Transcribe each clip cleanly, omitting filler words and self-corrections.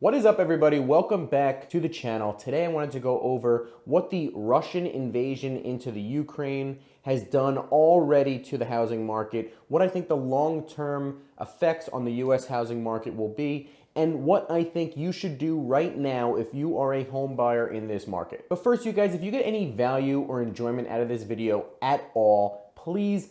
What is up, everybody? Welcome back to the channel. Today I wanted to go over what the Russian invasion into the Ukraine has done already to the housing market, what I think the long-term effects on the US housing market will be, and what I think you should do right now if you are a home buyer in this market. But first, you guys, if you get any value or enjoyment out of this video at all, please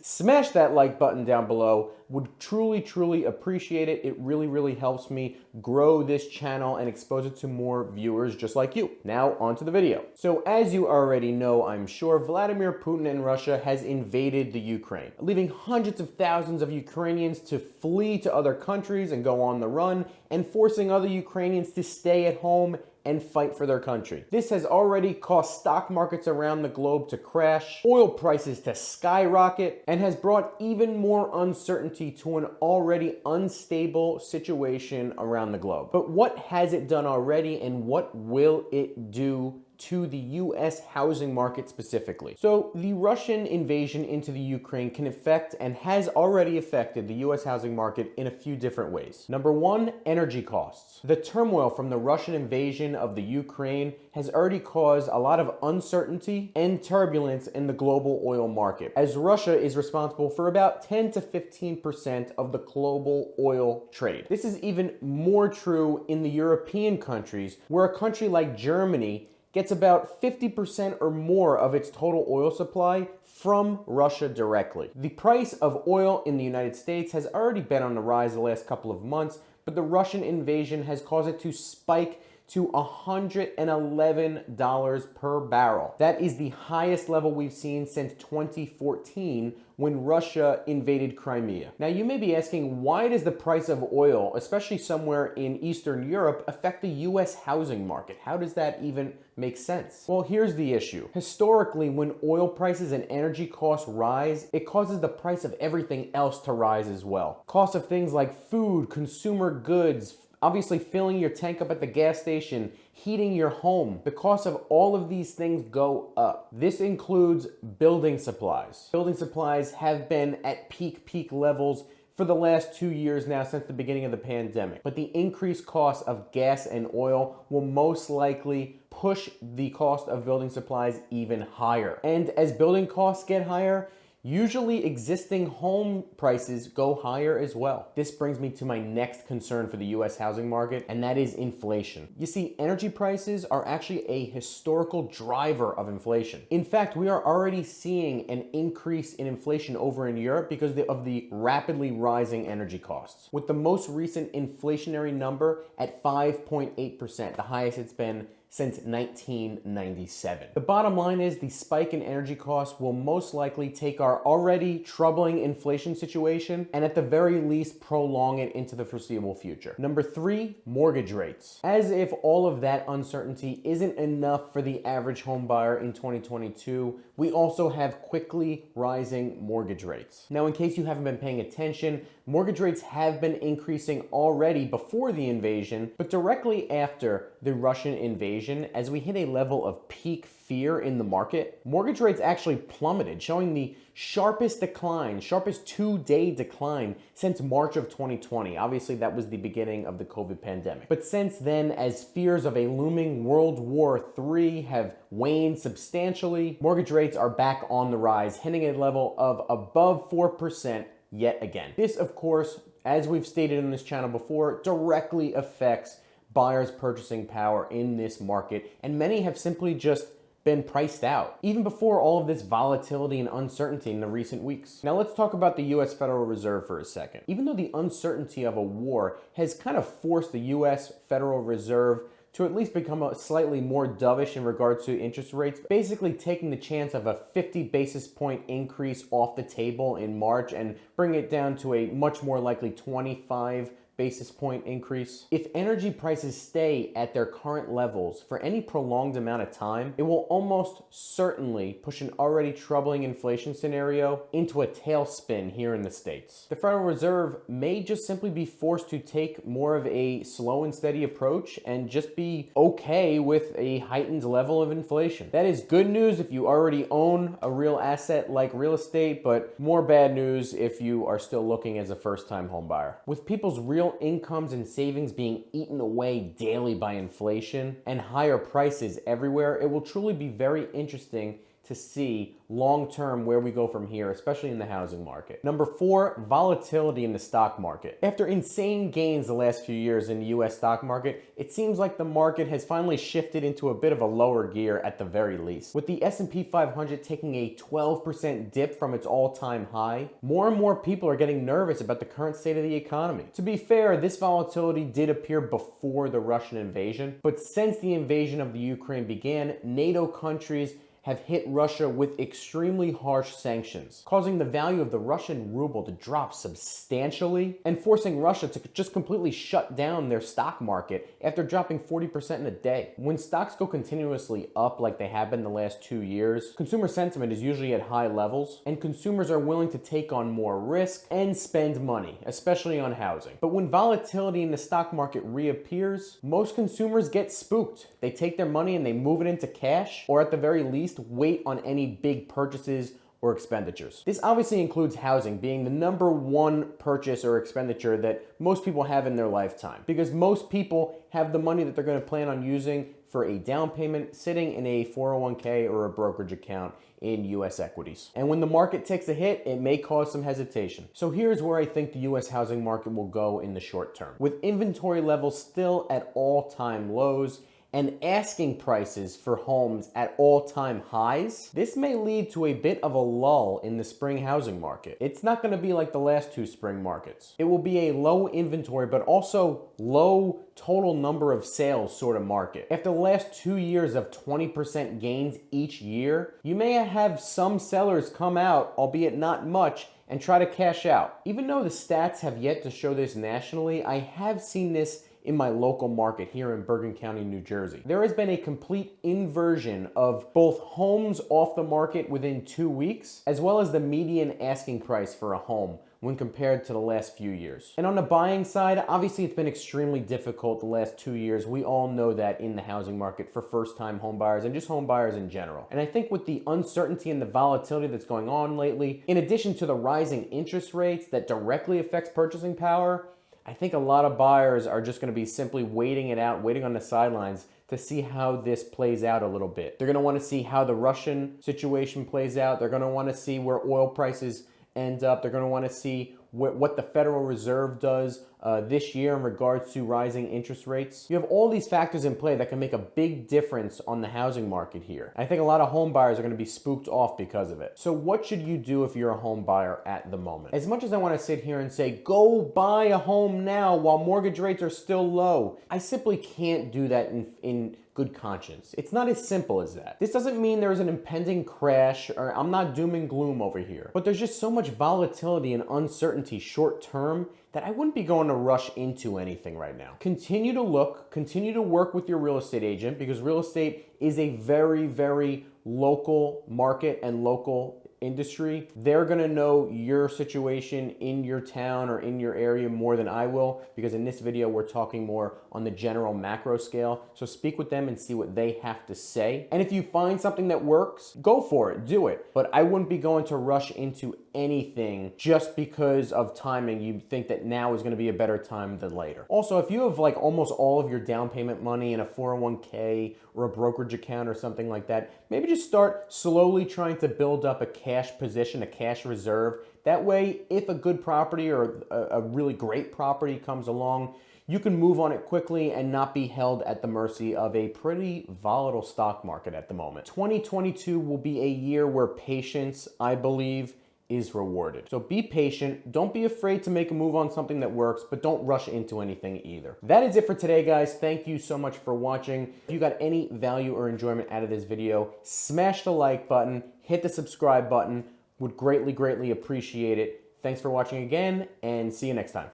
smash that like button down below. Would truly appreciate it. It really helps me grow this channel and expose it to more viewers just like you. Now on to the video. So as you already know, I'm sure, Vladimir Putin and Russia has invaded the Ukraine, leaving hundreds of thousands of Ukrainians to flee to other countries and go on the run, and forcing other Ukrainians to stay at home and fight for their country. This has already caused stock markets around the globe to crash, oil prices to skyrocket, and has brought even more uncertainty to an already unstable situation around the globe. But what has it done already, and what will it do to the US housing market specifically? So the Russian invasion into the Ukraine can affect and has already affected the US housing market in a few different ways. Number one, energy costs. The turmoil from the Russian invasion of the Ukraine has already caused a lot of uncertainty and turbulence in the global oil market, as Russia is responsible for about 10 to 15% of the global oil trade. This is even more true in the European countries, where a country like Germany gets about 50% or more of its total oil supply from Russia directly. The price of oil in the United States has already been on the rise the last couple of months, but the Russian invasion has caused it to spike to $111 per barrel. That is the highest level we've seen since 2014, when Russia invaded Crimea. Now, you may be asking, why does the price of oil, especially somewhere in Eastern Europe, affect the US housing market? How does that even make sense? Well, here's the issue. Historically, when oil prices and energy costs rise, it causes the price of everything else to rise as well. Costs of things like food, consumer goods, obviously filling your tank up at the gas station, heating your home. The cost of all of these things go up. This includes building supplies. Building supplies have been at peak levels for the last 2 years now, since the beginning of the pandemic. But the increased cost of gas and oil will most likely push the cost of building supplies even higher. And as building costs get higher, usually existing home prices go higher as well. This brings me to my next concern for the US housing market, and that is inflation. You see, energy prices are actually a historical driver of inflation. In fact, we are already seeing an increase in inflation over in Europe because of the rapidly rising energy costs, with the most recent inflationary number at 5.8%, the highest it's been since 1997. The bottom line is the spike in energy costs will most likely take our already troubling inflation situation and at the very least prolong it into the foreseeable future. Number three, mortgage rates. As if all of that uncertainty isn't enough for the average home buyer in 2022, we also have quickly rising mortgage rates. Now, in case you haven't been paying attention, mortgage rates have been increasing already before the invasion, but directly after the Russian invasion, as we hit a level of peak fear in the market, mortgage rates actually plummeted, showing the sharpest 2-day decline since March of 2020. Obviously, that was the beginning of the COVID pandemic. But since then, as fears of a looming World War III have waned substantially, mortgage rates are back on the rise, hitting a level of above 4% yet again. This, of course, as we've stated in this channel before, directly affects buyers' purchasing power in this market, and many have simply just been priced out, even before all of this volatility and uncertainty in the recent weeks. Now let's talk about the US Federal Reserve for a second. Even though the uncertainty of a war has kind of forced the US Federal Reserve to at least become slightly more dovish in regards to interest rates, basically taking the chance of a 50 basis point increase off the table in March and bring it down to a much more likely 25 basis point increase. If energy prices stay at their current levels for any prolonged amount of time, it will almost certainly push an already troubling inflation scenario into a tailspin here in the States. The Federal Reserve may just simply be forced to take more of a slow and steady approach and just be okay with a heightened level of inflation. That is good news if you already own a real asset like real estate, but more bad news if you are still looking as a first-time home buyer. With people's real real incomes and savings being eaten away daily by inflation and higher prices everywhere, it will truly be very interesting to see long-term where we go from here, especially in the housing market. Number 4, volatility in the stock market. After insane gains the last few years in the US stock market, it seems like the market has finally shifted into a bit of a lower gear at the very least. With the S&P 500 taking a 12% dip from its all-time high, more and more people are getting nervous about the current state of the economy. To be fair, this volatility did appear before the Russian invasion, but since the invasion of the Ukraine began, NATO countries have hit Russia with extremely harsh sanctions, causing the value of the Russian ruble to drop substantially and forcing Russia to just completely shut down their stock market after dropping 40% in a day. When stocks go continuously up like they have been the last 2 years, consumer sentiment is usually at high levels and consumers are willing to take on more risk and spend money, especially on housing. But when volatility in the stock market reappears, most consumers get spooked. They take their money and they move it into cash, or at the very least, wait on any big purchases or expenditures. This obviously includes housing being the number one purchase or expenditure that most people have in their lifetime, because most people have the money that they're going to plan on using for a down payment sitting in a 401k or a brokerage account in US equities. And when the market takes a hit, it may cause some hesitation. So here's where I think the US housing market will go in the short term. With inventory levels still at all-time lows, and asking prices for homes at all-time highs, this may lead to a bit of a lull in the spring housing market. It's not going to be like the last 2 spring markets. It will be a low inventory, but also low total number of sales sort of market. After the last 2 years of 20% gains each year, you may have some sellers come out, albeit not much, and try to cash out. Even though the stats have yet to show this nationally, I have seen this in my local market here in Bergen County, New Jersey. There has been a complete inversion of both homes off the market within 2 weeks, as well as the median asking price for a home when compared to the last few years. And on the buying side, obviously it's been extremely difficult the last 2 years. We all know that in the housing market for first-time home buyers and just home buyers in general. And I think with the uncertainty and the volatility that's going on lately, in addition to the rising interest rates that directly affects purchasing power, I think a lot of buyers are just going to be simply waiting it out, waiting on the sidelines to see how this plays out a little bit. They're going to want to see how the Russian situation plays out. They're going to want to see where oil prices end up. They're going to want to see what the Federal Reserve does this year in regards to rising interest rates. You have all these factors in play that can make a big difference on the housing market here. I think a lot of home buyers are going to be spooked off because of it. So what should you do if you're a home buyer at the moment? As much as I want to sit here and say, go buy a home now while mortgage rates are still low, I simply can't do that in good conscience. It's not as simple as that. This doesn't mean there's an impending crash, or I'm not doom and gloom over here, but there's just so much volatility and uncertainty short term that I wouldn't be going to rush into anything right now. Continue to look, continue to work with your real estate agent, because real estate is a very, very local market and local industry. They're going to know your situation in your town or in your area more than I will, because in this video we're talking more on the general macro scale. So speak with them and see what they have to say. And if you find something that works, go for it, do it. But I wouldn't be going to rush into anything just because of timing. You think that now is going to be a better time than later. Also, if you have like almost all of your down payment money in a 401k or a brokerage account or something like that, maybe just start slowly trying to build up a cash position, a cash reserve. That way, if a good property or a really great property comes along, you can move on it quickly and not be held at the mercy of a pretty volatile stock market at the moment. 2022 will be a year where patience, I believe, is rewarded. So be patient. Don't be afraid to make a move on something that works, but don't rush into anything either. That is it for today, guys. Thank you so much for watching. If you got any value or enjoyment out of this video, smash the like button, hit the subscribe button. Would greatly, greatly appreciate it. Thanks for watching again, and see you next time.